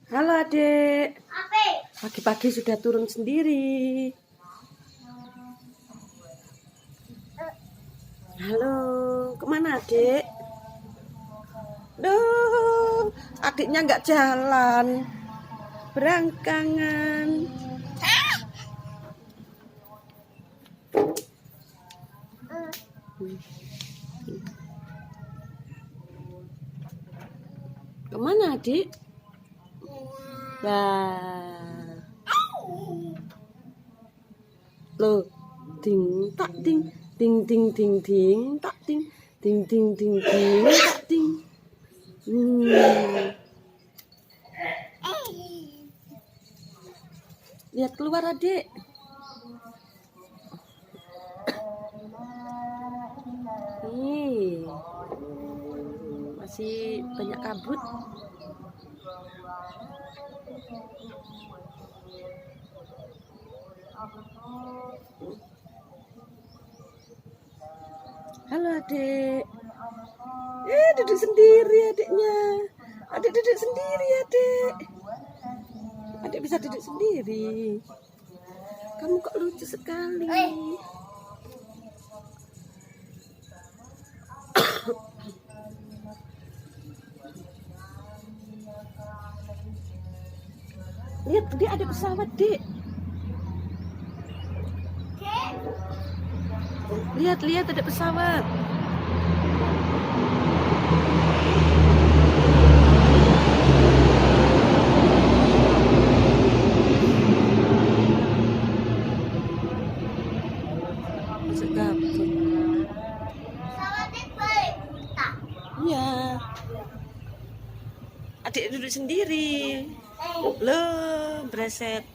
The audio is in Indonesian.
Halo adik, pagi-pagi sudah turun sendiri. Halo, kemana adik? Duh, adiknya nggak jalan, berangkangan. Kemana adik? Wah, loh, ding tak ding, ding ding ding ding tak ding, ding ding ding ding tak ding. Lihat keluar adik. Nih, masih banyak kabut. Halo adik. Duduk sendiri adiknya. Adik duduk sendiri adik. Adik bisa duduk sendiri. Kamu kok lucu sekali. Lihat, dia ada pesawat, Dek. Lihat ada pesawat. Masuk kabut. Iya. Adik duduk sendiri. Loh, breset.